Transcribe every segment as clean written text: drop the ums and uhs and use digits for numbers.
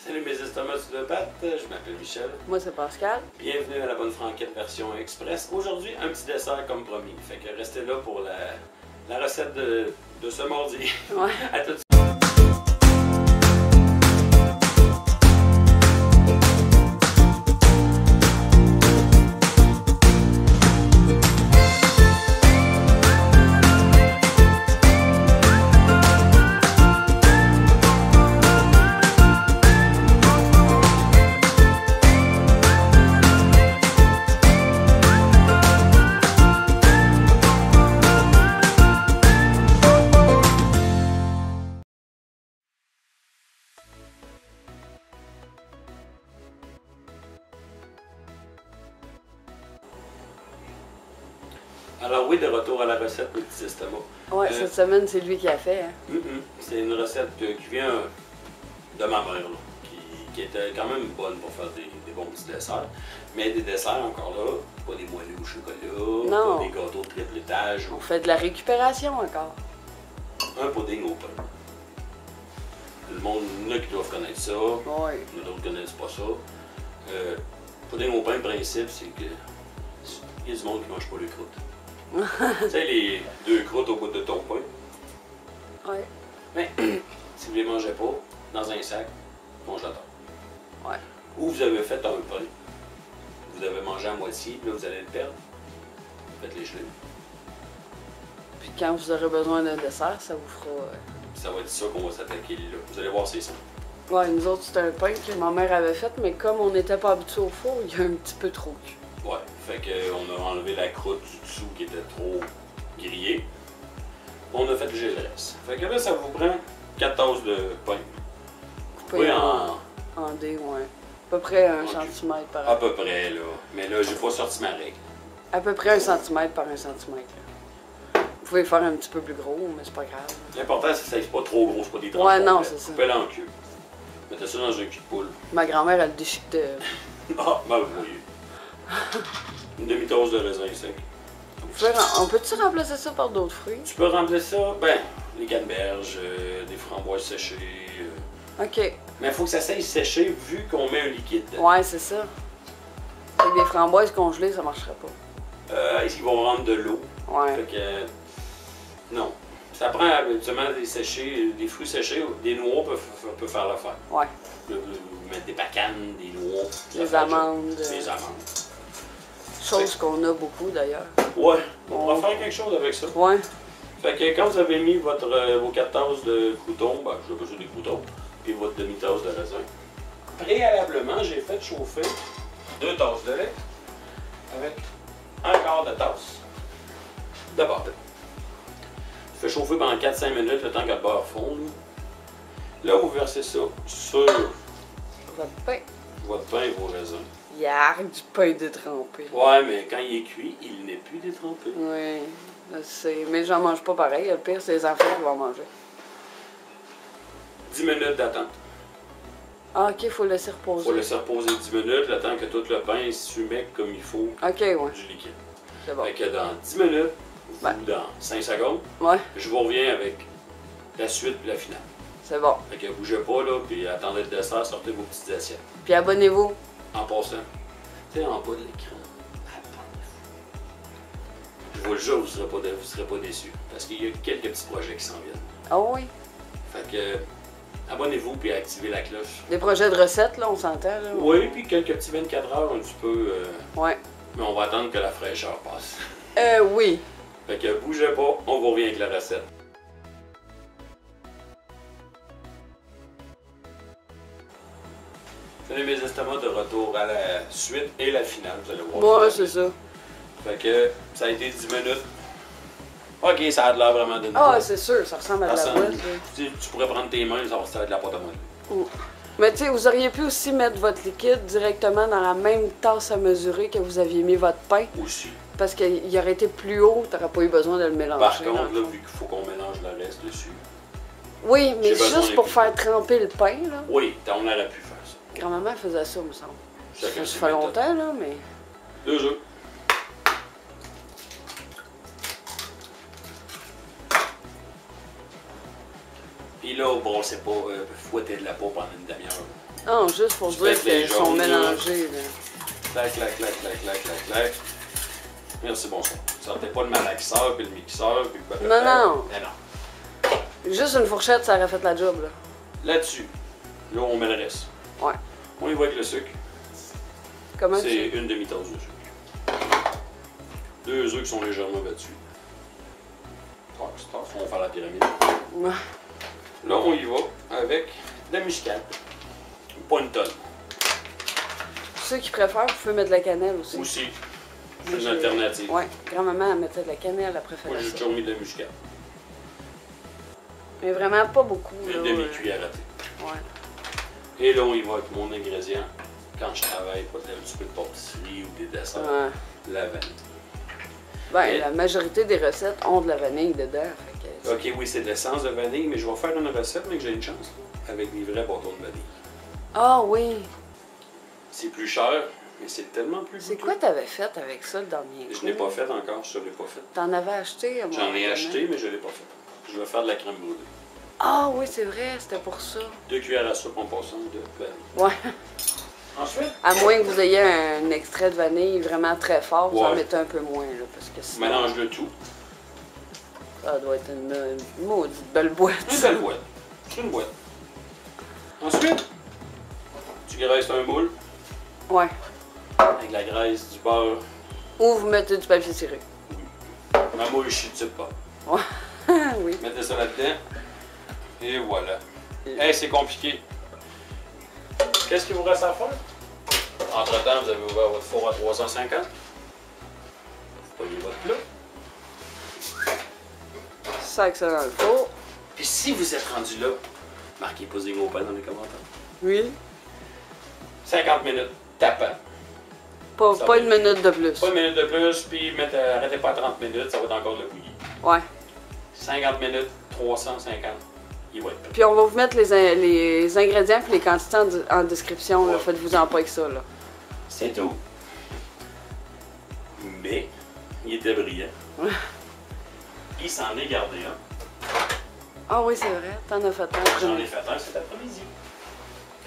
Salut mes estomacs sur le pâte, je m'appelle Michel. Moi, c'est Pascal. Bienvenue à la Bonne Franquette version express. Aujourd'hui, un petit dessert comme promis. Fait que restez là pour la recette de ce mardi. Ouais. À tout de suite. Alors oui, de retour à la recette, mes petits estomacs. Ouais, cette semaine, c'est lui qui a fait. Hein. C'est une recette qui vient de ma mère, là, qui était quand même bonne pour faire des bons petits desserts. Mais des desserts encore là, pas des moelleux au chocolat, Non. pas des gâteaux de triple étage. On fait de la récupération encore. Un pudding au pain. Le monde, il y en a qui doivent connaître ça, Ouais. il y en a d'autres qui ne connaissent pas ça. Pudding au pain, le principe, c'est que il y a du monde qui ne mange pas les croûtes. Tu sais, les deux croûtes au bout de ton pain. Ouais. Mais si vous ne les mangez pas, dans un sac, congélateur. Ouais. Ou vous avez fait un pain, vous avez mangé à moitié, puis là vous allez le perdre. Faites-les geler. Puis quand vous aurez besoin d'un dessert, ça vous fera. Ça va être ça qu'on va s'attaquer là. Vous allez voir, c'est ça. Ouais, nous autres, c'était un pain que ma mère avait fait, mais comme on n'était pas habitués au four, il y a un petit peu trop cuit. Ouais, fait qu'on a enlevé la croûte du dessous qui était trop grillée. On a fait le reste. Fait que là, ça vous prend 4 tasses de pain. Coupé Oui, en dés, ouais. À peu près 1 Ok. centimètre par. À peu près, là. Mais là, j'ai pas sorti ma règle. À peu près 1 centimètre par 1 centimètre. Vous pouvez faire un petit peu plus gros, mais c'est pas grave. L'important, c'est que ça soit pas trop gros, c'est pas des tranches Ouais, non, complètes. c'est ça. Coupez-la en cubes. Mettez ça dans un cul de poule. Ma grand-mère, elle déchiquetait. Ah, ben vous voyez. Une demi-tasse de raisin sec. On peut-tu remplacer ça par d'autres fruits? Tu peux remplacer ça, ben, les canneberges, des framboises séchées. Ok. Mais il faut que ça s'aille sécher vu qu'on met un liquide dedans. Ouais, c'est ça. Avec des framboises congelées, ça marcherait pas. Ils vont rendre de l'eau. Ouais. Fait que, non. Ça prend habituellement des fruits séchés, des noix peuvent faire l'affaire. Ouais. Vous mettez des bacanes, des noix. Des ça fait amandes. Des amandes. Chose qu'on a beaucoup d'ailleurs. Ouais, on va faire quelque chose avec ça. Ouais. Fait que quand vous avez mis vos 4 tasses de croûtons, ben je vais pas des croûtons, puis votre demi-tasse de raisin. Préalablement, j'ai fait chauffer 2 tasses de lait avec un quart de tasse de beurre. Je fais chauffer pendant 4-5 minutes le temps que le beurre fonde. Là, vous versez ça sur Votre pain. votre pain et vos raisins. Yark, du pain détrempé. Ouais, mais quand il est cuit, il n'est plus détrempé. Oui. Je sais. Mais j'en mange pas pareil. Le pire, c'est les enfants qui vont manger. 10 minutes d'attente. Ah, ok, faut le laisser Il faut reposer. laisser reposer 10 minutes, le temps que tout le pain s'humecte comme il faut Ok, ouais. du liquide. C'est bon. Fait que dans 10 minutes, ou Ouais. dans 5 secondes, Ouais, je vous reviens avec la suite et la finale. c'est bon. Fait que bougez pas là, puis attendez le dessert, sortez vos petites assiettes. Puis abonnez-vous. En passant, tu sais, en bas de l'écran, abonnez-vous. Je vous le jure, vous serez pas déçus. Parce qu'il y a quelques petits projets qui s'en viennent. Ah oui. Fait que, abonnez-vous puis activez la cloche. Des projets de recettes, là, on s'entend, là. Oui, puis quelques petits 24 heures un petit peu, Ouais. mais on va attendre que la fraîcheur passe. Oui. Fait que bougez pas, on vous revient avec la recette. Salut mes estomacs, de retour à la suite et la finale, vous allez voir. Ouais, c'est ça. Fait que ça a été 10 minutes. Ok, ça a de l'air vraiment d'une Ah, boîte. c'est sûr, ça ressemble à de Ça la ressemble- boîte. là. tu pourrais prendre tes mains, ça va être de la pâte à modeler. Mais tu sais, vous auriez pu aussi mettre votre liquide directement dans la même tasse à mesurer que vous aviez mis votre pain. Aussi. Parce qu'il aurait été plus haut, t'aurais pas eu besoin de le mélanger. Par dans contre, le là, fond. vu qu'il faut qu'on mélange le reste dessus. Oui, mais j'ai besoin juste pour d'un faire tremper le pain, là. Oui, on aurait pu faire ça. Grand-maman faisait ça, me semble. Chacun Ça ses fait méthodes. longtemps, là, mais... 2 œufs. Puis Puis là, bon, c'est pas fouetter de la peau pendant une demi-heure. Non, juste pour Tu dire fais les qu'ils sont jaunes, là. mélangés. Là. Clac, clac, clac, clac, clac, clac, clac. Là, c'est bon ça. Sortez pas le malaxeur, puis le mixeur, puis le Non, non. Mais non. Juste une fourchette, ça aurait fait la job. Là. Là-dessus, là, on met le reste. Ouais. On y va avec le sucre. Comment C'est tu... une demi-tasse de sucre. 2 œufs qui sont légèrement battus. On va faire la pyramide. Ouais. Là, on y va avec de la muscade. Pas une tonne. Ceux qui préfèrent, vous pouvez mettre de la cannelle aussi. Aussi, c'est Moi, une j'ai- alternative. Ouais, grand-maman elle mettait de la cannelle, elle Moi, préférait j'ai ça. toujours mis de la muscade. Mais vraiment pas beaucoup. Une là, demi-cuillère à thé. Ouais. Et là, on y va avec mon ingrédient. Quand je travaille, pas un petit peu de pâtisserie ou des desserts. Ouais. La vanille. Ben, Et- la majorité des recettes ont de la vanille dedans. Fait que Ok, oui, c'est de l'essence de vanille, mais je vais faire une recette, mais que j'ai une chance, là, avec des vrais bâtons de vanille. Ah oui! C'est plus cher, mais c'est tellement plus C'est goûteux. quoi t'avais fait avec ça le dernier Je coup? n'ai pas fait encore, je ne l'ai pas fait. T'en avais acheté à un J'en moment ai donné? acheté, mais je ne l'ai pas fait. Je vais faire de la crème brûlée. Ah oui, c'est vrai, c'était pour ça. 2 cuillères à soupe en passant de vanille. Ouais. Ensuite, À moins que vous ayez un extrait de vanille vraiment très fort, vous en Ouais. mettez un peu moins, là, parce que sinon, mélange le tout. ça doit être une maudite belle boîte. Une belle boîte. C'est une boîte. Ensuite, tu graisses un moule Ouais. avec la graisse, du beurre. Ou vous mettez du papier ciré. Ma moule, je suis type pas. Ouais. Oui. Mettez ça là-dedans. Et voilà. Hey, c'est compliqué. Qu'est-ce qu'il vous reste à faire? Entre-temps, vous avez ouvert votre four à 350. Vous prenez votre plat. Sac ça dans le four. Puis si vous êtes rendu là, marquez Pudding Open dans les commentaires. Oui. 50 minutes, tapant. Ça Pas va une être- minute de plus. Pas une minute de plus, puis arrêtez pas à 30 minutes, ça va être encore de la bouillie. Ouais. 50 minutes, 350, il va être prêt. Puis on va vous mettre les ingrédients et les quantités en description. là. Ouais. Faites-vous-en pas avec ça. Là. C'est tout. Mais, il était brillant. Ouais. Il s'en est gardé un. Ah oui, c'est vrai. T'en as fait un. J'en ai fait un cet après-midi.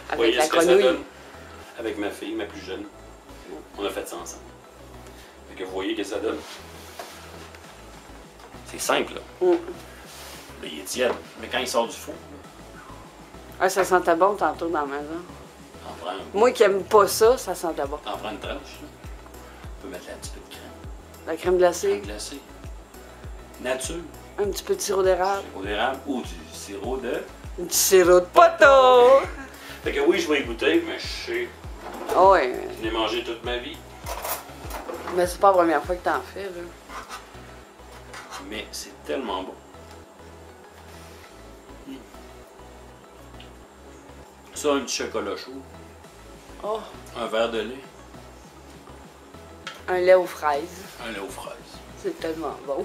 Avec Voyez la ce que ça grenouille. donne avec ma fille, ma plus jeune. On a fait ça ensemble. Fait que vous voyez que ça donne. C'est simple, là. Mm. Là, il est tiède. Mais quand il sort du four, Ah, ça sentait bon tantôt dans la maison. t'en prends, Moi qui aime pas ça, ça sentait bon. t'en prends une tranche. Là. On peut mettre là un petit peu de crème. La crème glacée, Crème glacée. Nature. un petit peu de sirop d'érable, Sirop d'érable ou du sirop de. du sirop de poteau. Fait que oui, je vais y goûter, mais je sais. Ah ouais, Je l'ai mangé toute ma vie. mais c'est pas la première fois que t'en fais, là. Mais c'est tellement bon. Ça, un petit chocolat chaud. Oh, Un verre de lait. un lait aux fraises. Un lait aux fraises. C'est tellement bon.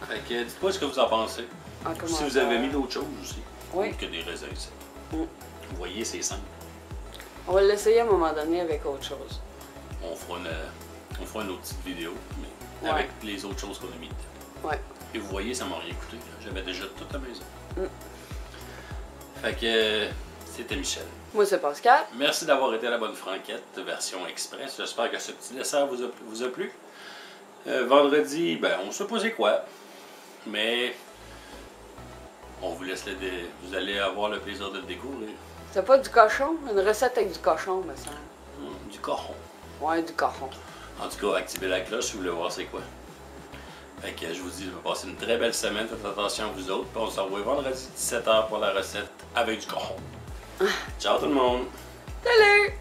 Fait que dites-moi ce que vous en pensez. En Si commentaire. vous avez mis d'autres choses aussi. Oui. Que des raisins ici. Mm. Vous voyez, c'est simple. On va l'essayer à un moment donné avec autre chose. On fera une autre petite vidéo, mais Ouais. avec les autres choses qu'on a mis dedans. Ouais. Et vous voyez, ça m'a rien coûté. Là. J'avais déjà toute la maison. Mm. Fait que c'était Michel. Moi, c'est Pascal. Merci d'avoir été à la Bonne Franquette, version express. J'espère que ce petit dessert vous a plu. Vendredi, ben, on sait pas c'est quoi. Mais on vous laisse vous allez avoir le plaisir de le découvrir. C'est pas du cochon? Une recette avec du cochon, me semble. Du cochon. Ouais, du cochon. En tout cas, activez la cloche si vous voulez voir c'est quoi. Fait que je vous dis, je vais passer une très belle semaine. Faites attention à vous autres. Puis on se revoit vendredi 17h pour la recette avec du cochon. Ciao tout le monde! Salut!